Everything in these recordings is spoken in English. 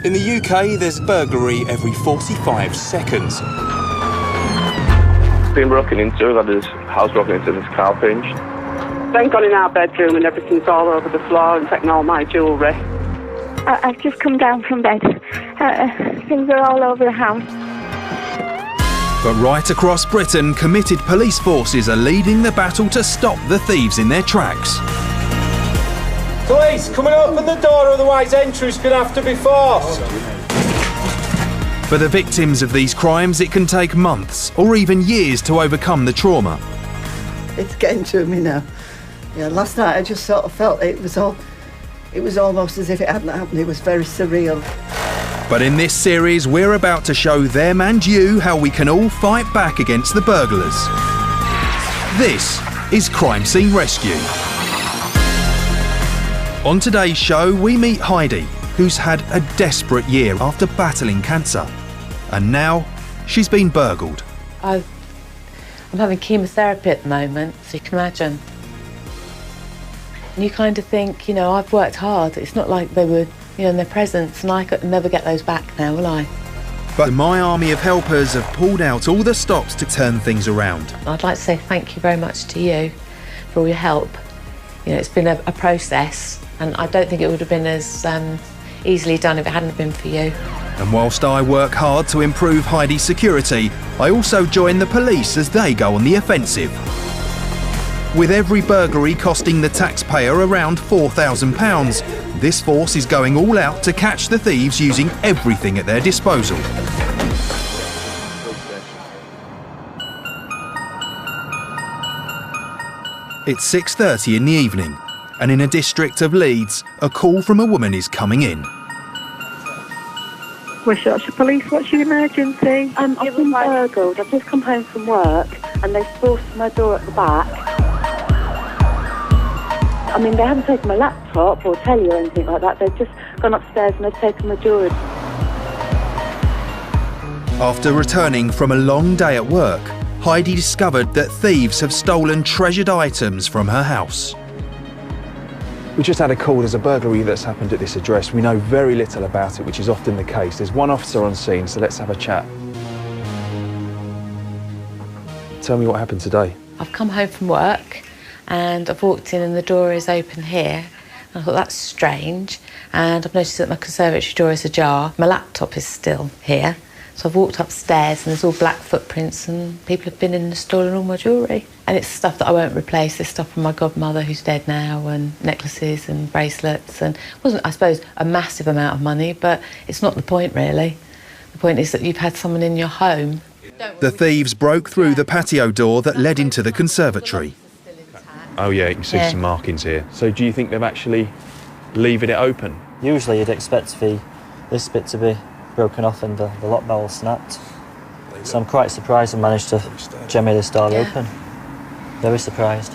In the UK, there's burglary every 45 seconds. Been broken into, like there's house broken into, there's car pinched. Then gone in our bedroom and everything's all over the floor and taken all my jewellery. I've just come down from bed. Things are all over the house. But right across Britain, committed police forces are leading the battle to stop the thieves in their tracks. Police, come and open the door, otherwise entry's going to have to be forced. For the victims of these crimes, it can take months or even years to overcome the trauma. It's getting to me now. Yeah, last night I just sort of felt it was almost as if it hadn't happened. It was very surreal. But in this series, we're about to show them and you how we can all fight back against the burglars. This is Crime Scene Rescue. On today's show, we meet Heidi, who's had a desperate year after battling cancer. And now, she's been burgled. I'm having chemotherapy at the moment, so you can imagine. And you kind of think, you know, I've worked hard. It's not like they were, you know, in their presence, and I could never get those back now, will I? But my army of helpers have pulled out all the stops to turn things around. I'd like to say thank you very much to you for all your help. You know, it's been a process, and I don't think it would have been as easily done if it hadn't been for you. And whilst I work hard to improve Heidi's security, I also join the police as they go on the offensive. With every burglary costing the taxpayer around £4,000, this force is going all out to catch the thieves using everything at their disposal. It's 6:30 in the evening, and in a district of Leeds, a call from a woman is coming in. West Yorkshire Police, what's your emergency? I've been burgled. I've just come home from work and they forced my door at the back. I mean, they haven't taken my laptop or telly or anything like that. They've just gone upstairs and they've taken my jewellery. After returning from a long day at work, Heidi discovered that thieves have stolen treasured items from her house. We just had a call. There's a burglary that's happened at this address. We know very little about it, which is often the case. There's one officer on scene, so let's have a chat. Tell me what happened today. I've come home from work and I've walked in and the door is open here. I thought that's strange, and I've noticed that my conservatory door is ajar. My laptop is still here. So I've walked upstairs and there's all black footprints and people have been in and stolen all my jewellery. And it's stuff that I won't replace. There's stuff from my godmother who's dead now, and necklaces and bracelets, and it wasn't, I suppose, a massive amount of money, but it's not the point really. The point is that you've had someone in your home. The thieves broke through the patio door that led into the conservatory. Oh yeah, you can see some markings here. So do you think they've actually leaving it open? Usually you'd expect this bit to be broken off and the lock barrel snapped. So I'm quite surprised I managed to jemmy this door open. Very surprised.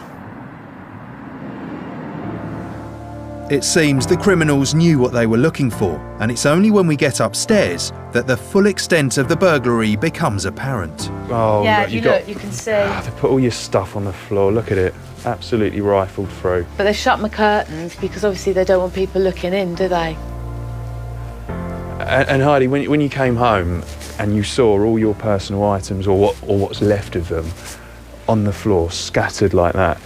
It seems the criminals knew what they were looking for, and it's only when we get upstairs that the full extent of the burglary becomes apparent. Oh, yeah, look, you can see. They put all your stuff on the floor. Look at it. Absolutely rifled through. But they shut my curtains because obviously they don't want people looking in, do they? And Heidi, when you came home and you saw all your personal items, or what's left of them, on the floor, scattered like that.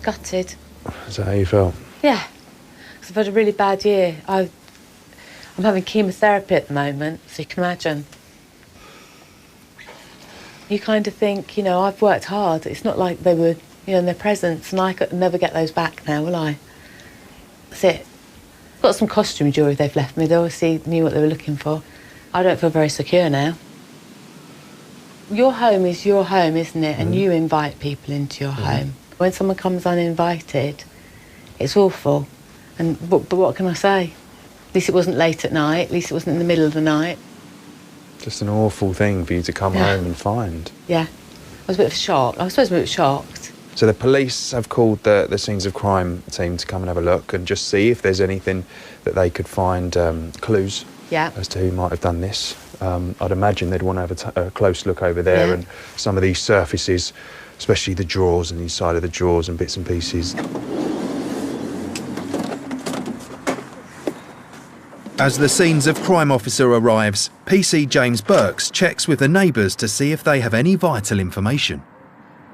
Gutted. Is that how you felt? Yeah, because I've had a really bad year. I'm having chemotherapy at the moment, so you can imagine. You kind of think, you know, I've worked hard. It's not like they were, you know, in their presence, and I could never get those back now, will I? That's it. Got some costume jewellery they've left me. They obviously knew what they were looking for. I don't feel very secure now. Your home is your home, isn't it? And you invite people into your home. When someone comes uninvited, it's awful. But what can I say? At least it wasn't late at night. At least it wasn't in the middle of the night. Just an awful thing for you to come home and find. Yeah. I was a bit of a shock. I was supposed to be a bit shocked. So the police have called the scenes of crime team to come and have a look and just see if there's anything that they could find, clues as to who might have done this. I'd imagine they'd want to have a close look over there and some of these surfaces, especially the drawers and the inside of the drawers and bits and pieces. As the scenes of crime officer arrives, PC James Burks checks with the neighbours to see if they have any vital information.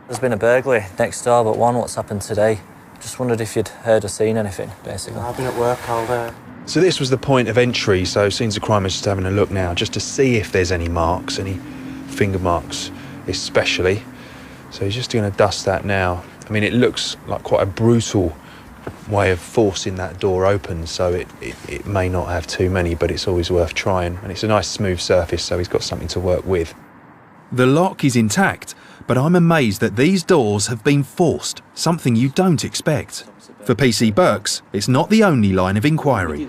There's been a burglary next door, but what's happened today? Just wondered if you'd heard or seen anything, basically. I've been at work all day. So this was the point of entry, so scenes of crime is just having a look now, just to see if there's any marks, any finger marks especially. So he's just going to dust that now. I mean, it looks like quite a brutal way of forcing that door open, so it may not have too many, but it's always worth trying. And it's a nice smooth surface, so he's got something to work with. The lock is intact, but I'm amazed that these doors have been forced, something you don't expect. For PC Burks, it's not the only line of inquiry.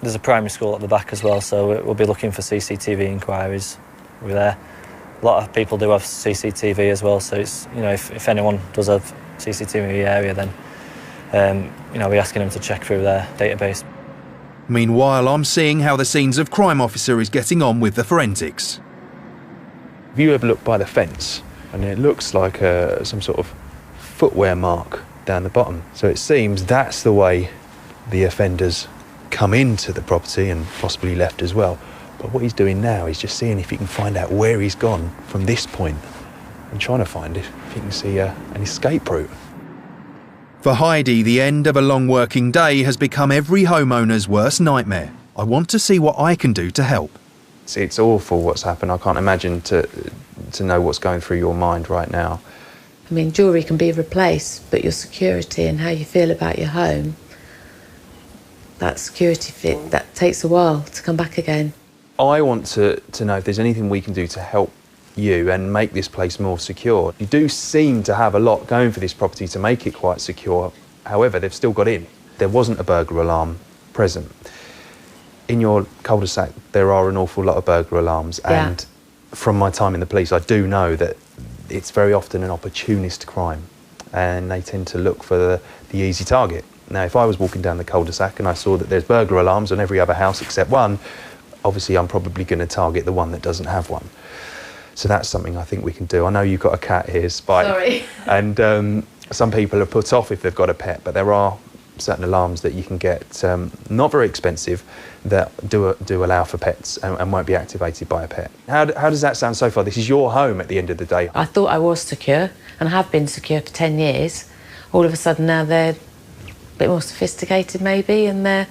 There's a primary school at the back as well, so we'll be looking for CCTV inquiries. We're there. A lot of people do have CCTV as well, so it's, you know, if anyone does have CCTV in the area, then you know, we're asking them to check through their database. Meanwhile, I'm seeing how the scenes of crime officer is getting on with the forensics. If you ever look by the fence, and it looks like some sort of footwear mark down the bottom. So it seems that's the way the offenders come into the property and possibly left as well. But what he's doing now is just seeing if he can find out where he's gone from this point and trying to find if he can see an escape route. For Heidi, the end of a long working day has become every homeowner's worst nightmare. I want to see what I can do to help. It's awful what's happened. I can't imagine to know what's going through your mind right now. I mean, jewellery can be replaced, but your security and how you feel about your home, that security fit, that takes a while to come back again. I want to know if there's anything we can do to help you and make this place more secure. You do seem to have a lot going for this property to make it quite secure. However, they've still got in. There wasn't a burglar alarm present. In your cul-de-sac, there are an awful lot of burglar alarms, and from my time in the police, I do know that it's very often an opportunist crime, and they tend to look for the easy target. Now, if I was walking down the cul-de-sac and I saw that there's burglar alarms on every other house except one, obviously I'm probably going to target the one that doesn't have one. So that's something I think we can do. I know you've got a cat here, Spike. Sorry. And some people are put off if they've got a pet, but there are certain alarms that you can get, not very expensive, that do allow for pets and won't be activated by a pet. How does that sound so far? This is your home at the end of the day. I thought I was secure, and have been secure for 10 years. All of a sudden now they're a bit more sophisticated maybe, and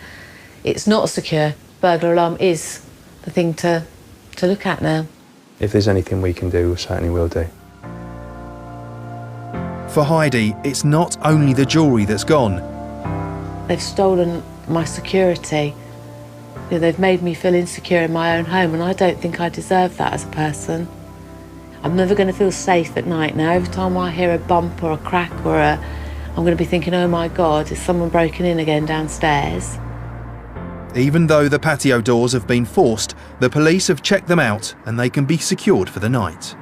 it's not secure. Burglar alarm is the thing to look at now. If there's anything we can do, we certainly will do. For Heidi, it's not only the jewellery that's gone. They've stolen my security. You know, they've made me feel insecure in my own home, and I don't think I deserve that as a person. I'm never going to feel safe at night now. Every time I hear a bump or a crack I'm going to be thinking, oh my God, is someone broken in again downstairs? Even though the patio doors have been forced, the police have checked them out and they can be secured for the night.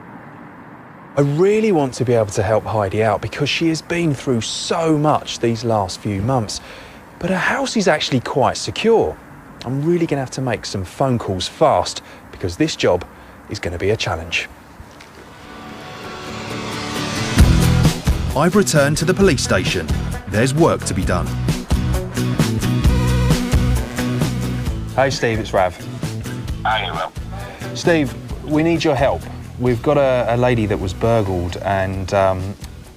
I really want to be able to help Heidi out because she has been through so much these last few months. But her house is actually quite secure. I'm really going to have to make some phone calls fast because this job is going to be a challenge. I've returned to the police station. There's work to be done. Hey Steve, it's Rav. Hi, Rav. Steve, we need your help. We've got a lady that was burgled and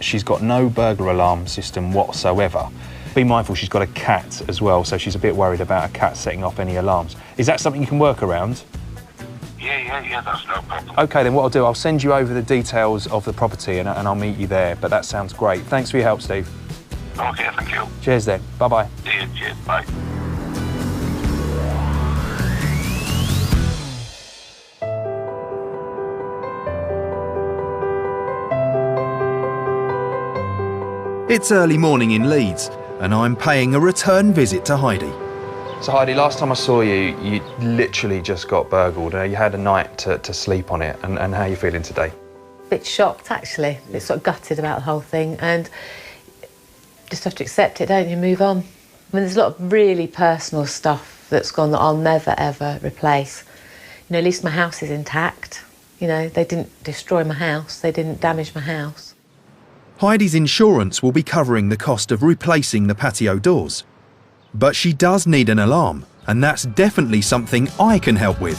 she's got no burglar alarm system whatsoever. Be mindful she's got a cat as well, so she's a bit worried about a cat setting off any alarms. Is that something you can work around? Yeah, that's no problem. OK, then what I'll do, I'll send you over the details of the property and I'll meet you there, but that sounds great. Thanks for your help, Steve. OK, thank you. Cheers then. Bye-bye. See you, cheers, bye. It's early morning in Leeds, and I'm paying a return visit to Heidi. So Heidi, last time I saw you, you literally just got burgled. You had a night to sleep on it, and how are you feeling today? A bit shocked, actually. A bit sort of gutted about the whole thing, and just have to accept it, don't you? Move on. I mean, there's a lot of really personal stuff that's gone that I'll never, ever replace. You know, at least my house is intact. You know, they didn't destroy my house. They didn't damage my house. Heidi's insurance will be covering the cost of replacing the patio doors. But she does need an alarm, and that's definitely something I can help with.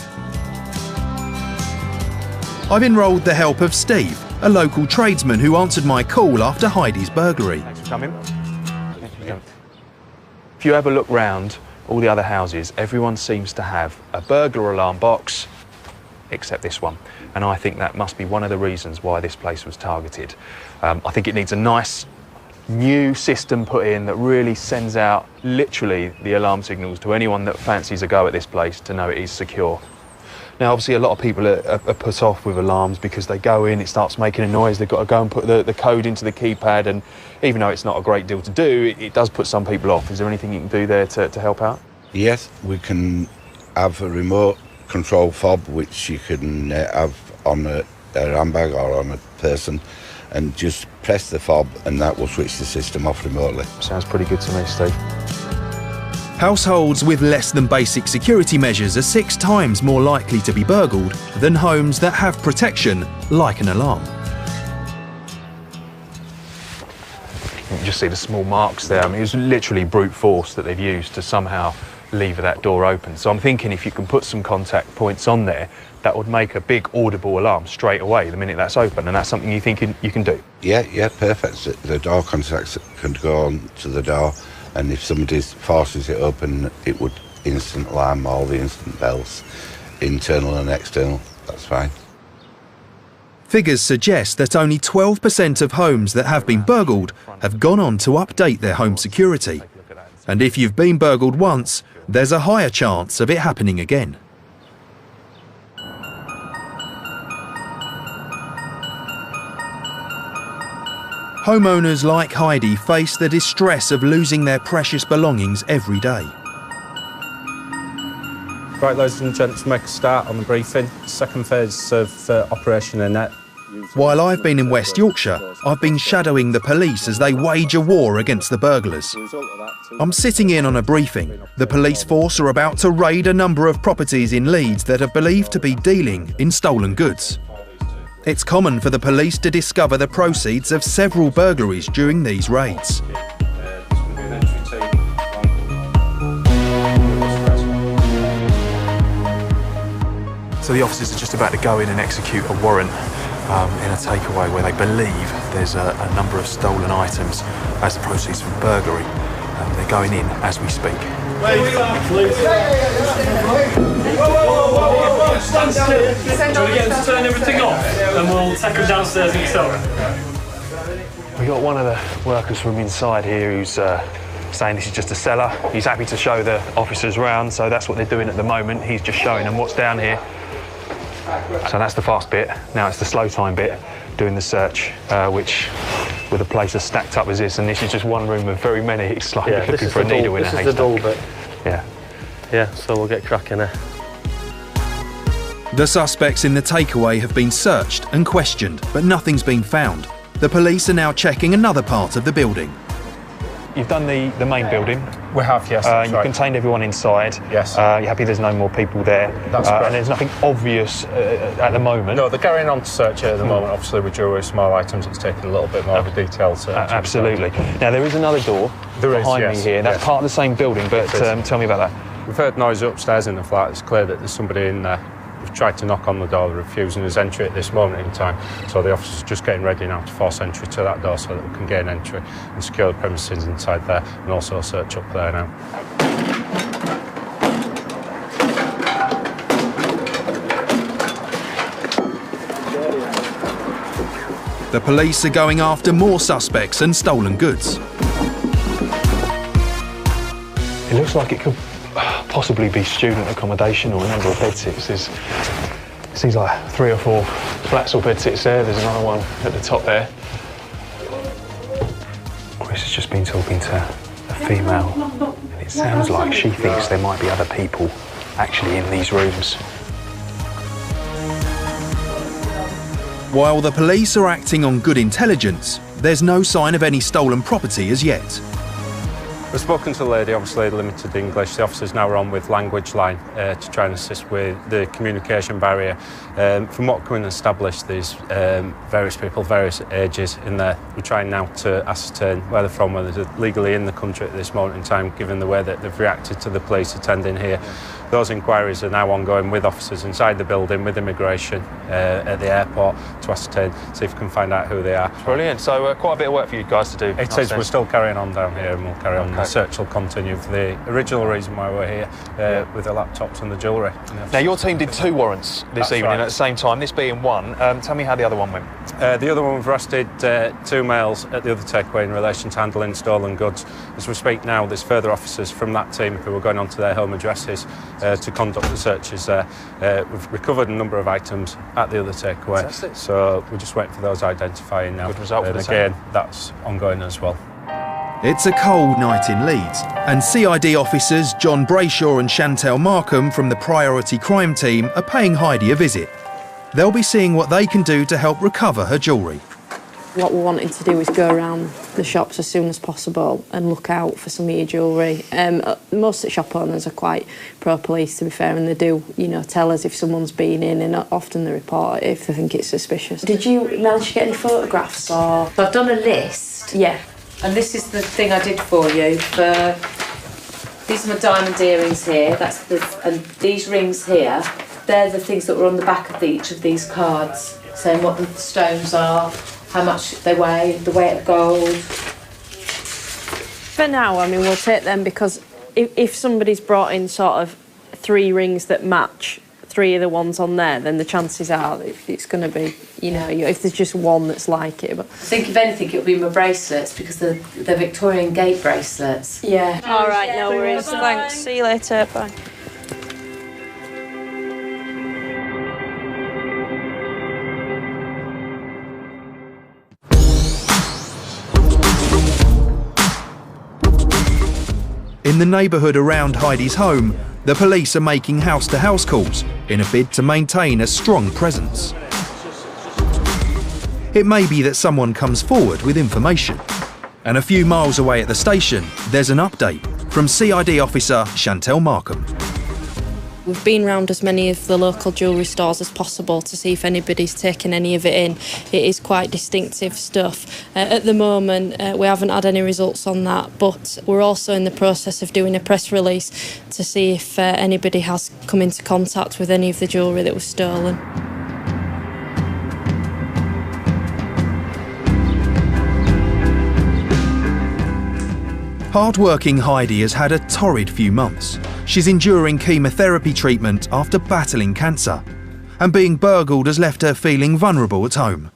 I've enrolled the help of Steve, a local tradesman who answered my call after Heidi's burglary. Thanks for coming. If you have a look round all the other houses, everyone seems to have a burglar alarm box, except this one. And I think that must be one of the reasons why this place was targeted. I think it needs a nice new system put in that really sends out literally the alarm signals to anyone that fancies a go at this place to know it is secure. Now, obviously, a lot of people are put off with alarms because they go in, it starts making a noise, they've got to go and put the code into the keypad, and even though it's not a great deal to do, it does put some people off. Is there anything you can do there to help out? Yes, we can have a remote control fob which you can have on a handbag or on a person, and just press the fob and that will switch the system off remotely. Sounds pretty good to me, Steve. Households with less than basic security measures are 6 times more likely to be burgled than homes that have protection, like an alarm. You can just see the small marks there. I mean, it was literally brute force that they've used to somehow lever that door open. So I'm thinking if you can put some contact points on there, that would make a big audible alarm straight away the minute that's open, and that's something you think you can do? Yeah, perfect. The door contacts can go on to the door, and if somebody forces it open, it would instant alarm all the instant bells, internal and external. That's fine. Figures suggest that only 12% of homes that have been burgled have gone on to update their home security. And if you've been burgled once, there's a higher chance of it happening again. Homeowners like Heidi face the distress of losing their precious belongings every day. Right, ladies and gents, make a start on the briefing. Second phase of Operation Annette. While I've been in West Yorkshire, I've been shadowing the police as they wage a war against the burglars. I'm sitting in on a briefing. The police force are about to raid a number of properties in Leeds that are believed to be dealing in stolen goods. It's common for the police to discover the proceeds of several burglaries during these raids. So the officers are just about to go in and execute a warrant in a takeaway where they believe there's a number of stolen items as the proceeds from burglary. They're going in as we speak. Stand still. Do you want to get them to turn everything off and we'll take them downstairs and sell them? We got one of the workers from inside here who's saying this is just a cellar. He's happy to show the officers around, so that's what they're doing at the moment. He's just showing them what's down here. So that's the fast bit. Now it's the slow time bit, doing the search, which with a place as stacked up as this, and this is just one room of very many. It's like looking for a needle in a haystack. This is the dull bit. Yeah, so we'll get cracking there. The suspects in the takeaway have been searched and questioned, but nothing's been found. The police are now checking another part of the building. You've done the main building. We have, yes. You've contained everyone inside. Yes. You're happy there's no more people there. That's correct. And there's nothing obvious at the moment. No, they're carrying on to search it at the moment. Obviously, with jewellery, small items, it's taking a little bit more of a detailed search. Absolutely. Now, there is another door behind me here. That's part of the same building, but tell me about that. We've heard noise upstairs in the flat. It's clear that there's somebody in there. We've tried to knock on the door, they're refusing us entry at this moment in time. So the officers are just getting ready now to force entry to that door so that we can gain entry and secure the premises inside there, and also search up there now. The police are going after more suspects and stolen goods. It looks like it could possibly be student accommodation or a number of bedsits. It seems like 3 or 4 flats or bedsits there. There's another one at the top there. Chris has just been talking to a female, and it sounds like she thinks there might be other people actually in these rooms. While the police are acting on good intelligence, there's no sign of any stolen property as yet. We've spoken to the lady, obviously limited English. The officers now are on with language line to try and assist with the communication barrier. From what can establish, there's various people, various ages in there. We're trying now to ascertain where they're from, whether they're legally in the country at this moment in time, given the way that they've reacted to the police attending here. Those inquiries are now ongoing with officers inside the building, with immigration at the airport to ascertain, see if we can find out who they are. Brilliant. So quite a bit of work for you guys to do. It is. We're still carrying on down here, and we'll carry on. The search will continue for the original reason why we're here, with the laptops and the jewellery. Now, your team did 2 warrants this evening at the same time, this being one. Tell me how the other one went. The other one, we've arrested 2 males at the other takeaway in relation to handling stolen goods. As we speak now, there's further officers from that team who are going on to their home addresses to conduct the searches there. We've recovered a number of items at the other takeaway. Fantastic. So we're just waiting for those identifying now. Good result for the again, team. that's ongoing as well. It's a cold night in Leeds, and CID officers John Brayshaw and Chantel Markham from the Priority Crime Team are paying Heidi a visit. They'll be seeing what they can do to help recover her jewellery. What we're wanting to do is go around the shops as soon as possible and look out for some of your jewellery. Most of the shop owners are quite pro-police, to be fair, and they do, tell us if someone's been in, and often they report it if they think it's suspicious. Did you manage to get any photographs or...? So I've done a list. Yeah. And this is the thing I did for you. These are my diamond earrings here. And these rings here. They're the things that were on the back of each of these cards, saying what the stones are, how much they weigh, the weight of gold. For now, we'll take them because if somebody's brought in sort of 3 rings that match 3 of the ones on there, then the chances are it's going to be, if there's just one that's like it. But I think if anything, it'll be my bracelets because they're Victorian gate bracelets. Yeah. All right, no worries. Bye. Thanks. See you later. Bye. In the neighbourhood around Heidi's home, the police are making house-to-house calls in a bid to maintain a strong presence. It may be that someone comes forward with information. And a few miles away at the station, there's an update from CID officer Chantel Markham. We've been round as many of the local jewellery stores as possible to see if anybody's taken any of it in. It is quite distinctive stuff. At the moment, we haven't had any results on that, but we're also in the process of doing a press release to see if anybody has come into contact with any of the jewellery that was stolen. Hard-working Heidi has had a torrid few months. She's enduring chemotherapy treatment after battling cancer. And being burgled has left her feeling vulnerable at home.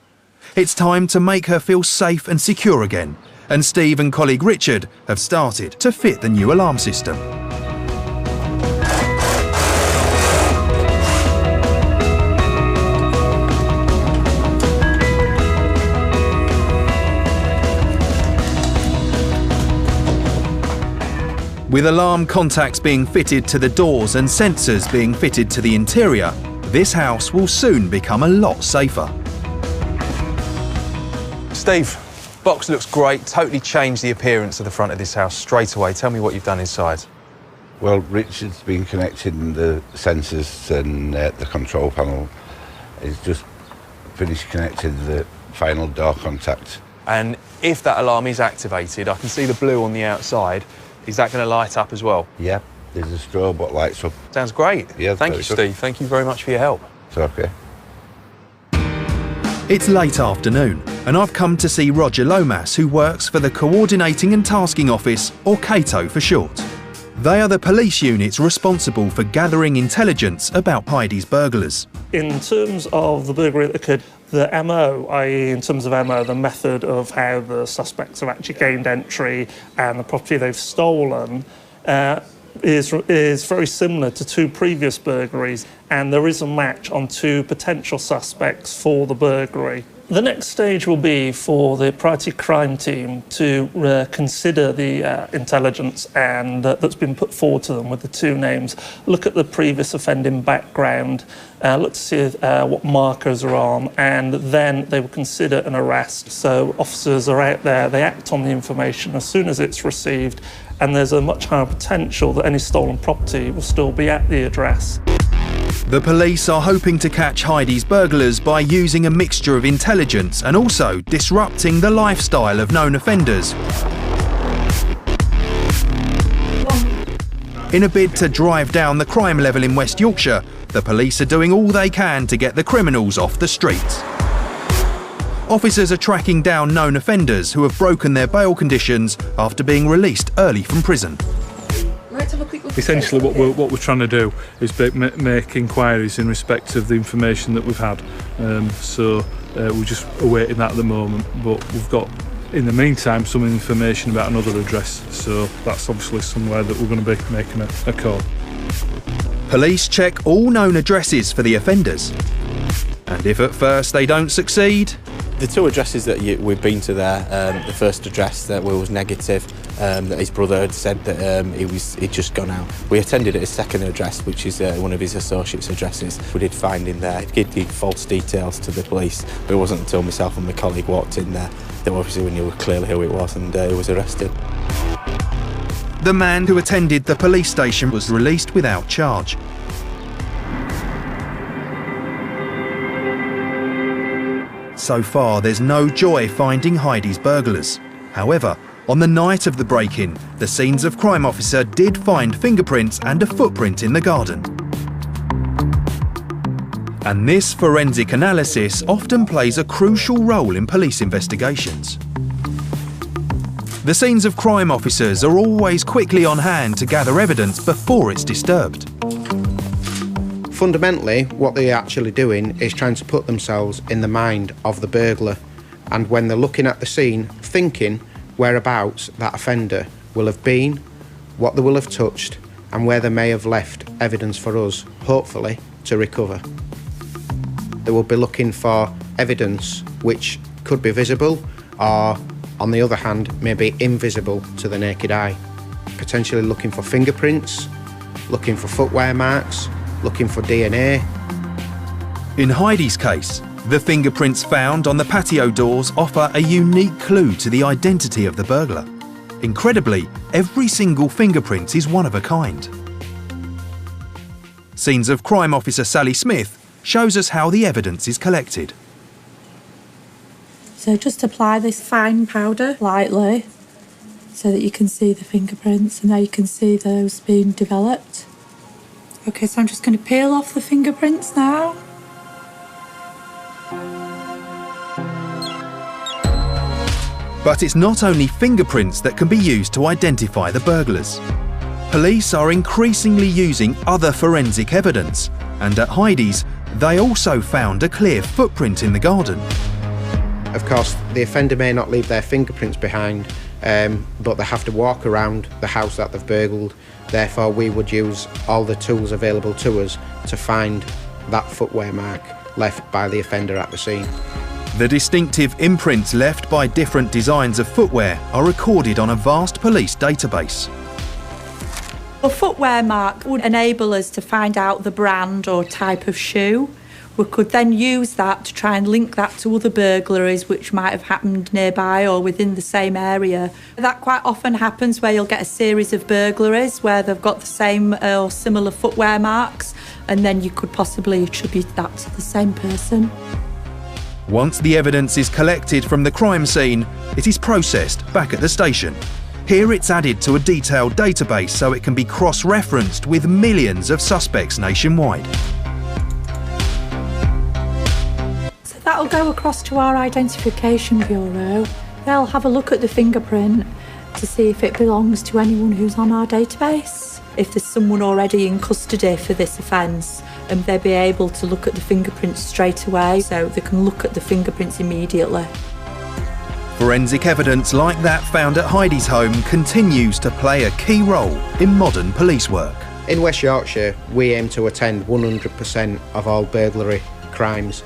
It's time to make her feel safe and secure again. And Steve and colleague Richard have started to fit the new alarm system. With alarm contacts being fitted to the doors and sensors being fitted to the interior, this house will soon become a lot safer. Steve, box looks great, totally changed the appearance of the front of this house straight away. Tell me what you've done inside. Well, Richard's been connecting the sensors and the control panel. He's just finished connecting the final door contact. And if that alarm is activated, I can see the blue on the outside. Is that going to light up as well? Yeah, there's a strobe that lights up. Sounds great. Yeah, thank you, Steve. Thank you very much for your help. It's okay. It's late afternoon, and I've come to see Roger Lomas, who works for the Coordinating and Tasking Office, or CATO for short. They are the police units responsible for gathering intelligence about Heidi's burglars. In terms of the burglary that occurred, the MO, i.e. in terms of MO, the method of how the suspects have actually gained entry and the property they've stolen, is very similar to 2 previous burglaries, and there is a match on 2 potential suspects for the burglary. The next stage will be for the Priority Crime Team to consider the intelligence and that's been put forward to them with the 2 names, look at the previous offending background, look to see what markers are on, and then they will consider an arrest. So officers are out there, they act on the information as soon as it's received, and there's a much higher potential that any stolen property will still be at the address. The police are hoping to catch Heidi's burglars by using a mixture of intelligence and also disrupting the lifestyle of known offenders. In a bid to drive down the crime level in West Yorkshire, the police are doing all they can to get the criminals off the streets. Officers are tracking down known offenders who have broken their bail conditions after being released early from prison. Essentially what we're trying to do is make inquiries in respect of the information that we've had. We're just awaiting that at the moment, but we've got, in the meantime, some information about another address, so that's obviously somewhere that we're going to be making a call. Police check all known addresses for the offenders, and if at first they don't succeed... The two addresses that we've been to there, the first address that was negative, that his brother had said that he'd just gone out. We attended at his second address, which is one of his associates' addresses. We did find in there, he'd give false details to the police, but it wasn't until myself and my colleague walked in there that obviously we knew clearly who it was, and he was arrested. The man who attended the police station was released without charge. So far, there's no joy finding Heidi's burglars. However, on the night of the break-in, the scenes of crime officer did find fingerprints and a footprint in the garden. And this forensic analysis often plays a crucial role in police investigations. The scenes of crime officers are always quickly on hand to gather evidence before it's disturbed. Fundamentally, what they're actually doing is trying to put themselves in the mind of the burglar, and when they're looking at the scene, thinking whereabouts that offender will have been, what they will have touched, and where they may have left evidence for us, hopefully, to recover. They will be looking for evidence which could be visible, or, on the other hand, may be invisible to the naked eye. Potentially looking for fingerprints, looking for footwear marks, looking for DNA. In Heidi's case, the fingerprints found on the patio doors offer a unique clue to the identity of the burglar. Incredibly, every single fingerprint is one of a kind. Scenes of crime officer Sally Smith shows us how the evidence is collected. So just apply this fine powder lightly so that you can see the fingerprints, and there you can see those being developed. Okay, so I'm just going to peel off the fingerprints now. But it's not only fingerprints that can be used to identify the burglars. Police are increasingly using other forensic evidence, and at Heidi's, they also found a clear footprint in the garden. Of course, the offender may not leave their fingerprints behind, but they have to walk around the house that they've burgled. Therefore, we would use all the tools available to us to find that footwear mark left by the offender at the scene. The distinctive imprints left by different designs of footwear are recorded on a vast police database. A footwear mark would enable us to find out the brand or type of shoe. We could then use that to try and link that to other burglaries which might have happened nearby or within the same area. That quite often happens where you'll get a series of burglaries where they've got the same or similar footwear marks, and then you could possibly attribute that to the same person. Once the evidence is collected from the crime scene, it is processed back at the station. Here it's added to a detailed database so it can be cross-referenced with millions of suspects nationwide. That'll go across to our Identification Bureau. They'll have a look at the fingerprint to see if it belongs to anyone who's on our database. If there's someone already in custody for this offence, and they'll be able to look at the fingerprints straight away, so they can look at the fingerprints immediately. Forensic evidence like that found at Heidi's home continues to play a key role in modern police work. In West Yorkshire, we aim to attend 100% of all burglary crimes.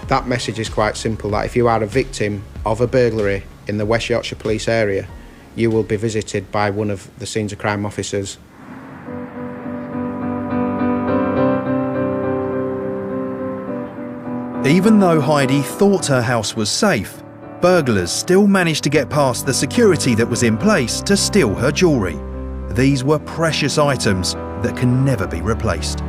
That message is quite simple, that if you are a victim of a burglary in the West Yorkshire Police area, you will be visited by one of the scenes of crime officers. Even though Heidi thought her house was safe, burglars still managed to get past the security that was in place to steal her jewellery. These were precious items that can never be replaced.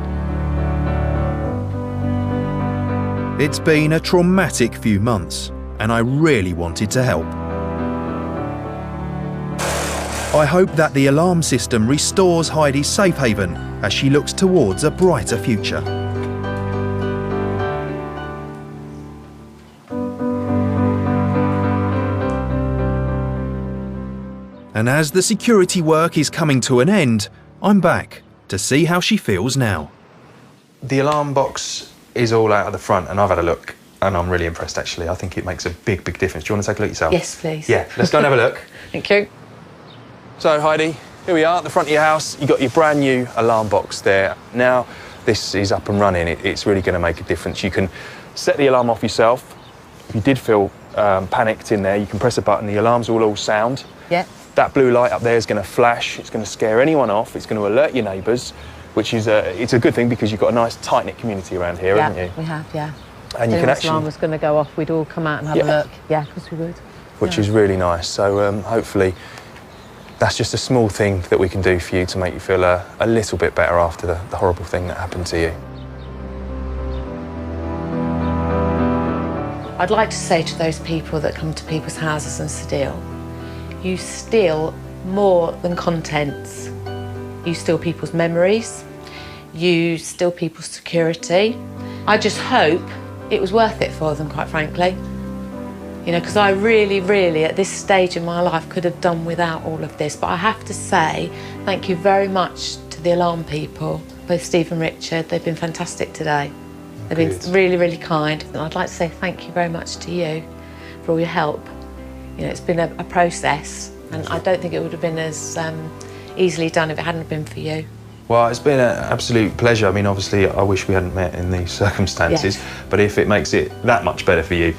It's been a traumatic few months, and I really wanted to help. I hope that the alarm system restores Heidi's safe haven as she looks towards a brighter future. And as the security work is coming to an end, I'm back to see how she feels now. The alarm box is all out of the front, and I've had a look, and I'm really impressed actually. I think it makes a big, big difference. Do you want to take a look yourself? Yes, please. Yeah, let's go and have a look. Thank you. So Heidi, here we are at the front of your house. You've got your brand new alarm box there. Now this is up and running, it's really going to make a difference. You can set the alarm off yourself. If you did feel panicked in there, you can press a button, the alarms will all sound. Yeah. That blue light up there is going to flash, it's going to scare anyone off, it's going to alert your neighbours, which is it's a good thing because you've got a nice tight-knit community around here, haven't you? Yeah, we have, yeah. And you can actually... If the alarm was going to go off, we'd all come out and have a look. Yeah, of course we would. Which is really nice. So hopefully that's just a small thing that we can do for you to make you feel a little bit better after the horrible thing that happened to you. I'd like to say to those people that come to people's houses and steal, you steal more than contents. You steal people's memories, you steal people's security. I just hope it was worth it for them, quite frankly. You know, because I really, really, at this stage in my life, could have done without all of this. But I have to say, thank you very much to the alarm people, both Steve and Richard. They've been fantastic today. They've been really, really kind. And I'd like to say thank you very much to you for all your help. You know, it's been a process, and I don't think it would have been as easily done if it hadn't been for you. Well, it's been an absolute pleasure. I mean, obviously, I wish we hadn't met in these circumstances, but if it makes it that much better for you,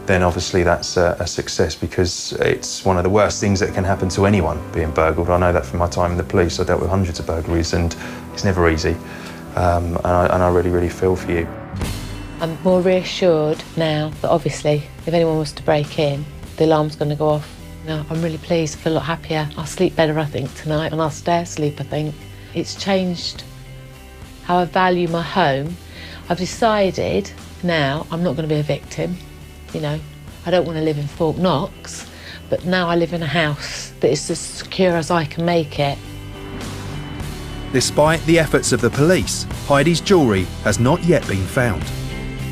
then obviously that's a success, because it's one of the worst things that can happen to anyone, being burgled. I know that from my time in the police. I dealt with hundreds of burglaries, and it's never easy. And I really, really feel for you. I'm more reassured now that obviously, if anyone was to break in, the alarm's going to go off. No, I'm really pleased. I feel a lot happier. I'll sleep better, I think, tonight, and I'll stay asleep, I think. It's changed how I value my home. I've decided now I'm not going to be a victim. You know, I don't want to live in Fort Knox, but now I live in a house that is as secure as I can make it. Despite the efforts of the police, Heidi's jewellery has not yet been found.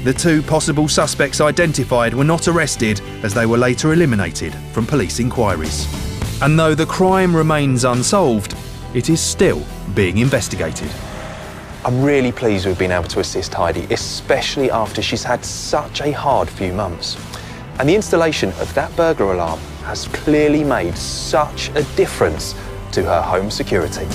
The two possible suspects identified were not arrested, as they were later eliminated from police inquiries. And though the crime remains unsolved, it is still being investigated. I'm really pleased we've been able to assist Heidi, especially after she's had such a hard few months. And the installation of that burglar alarm has clearly made such a difference to her home security.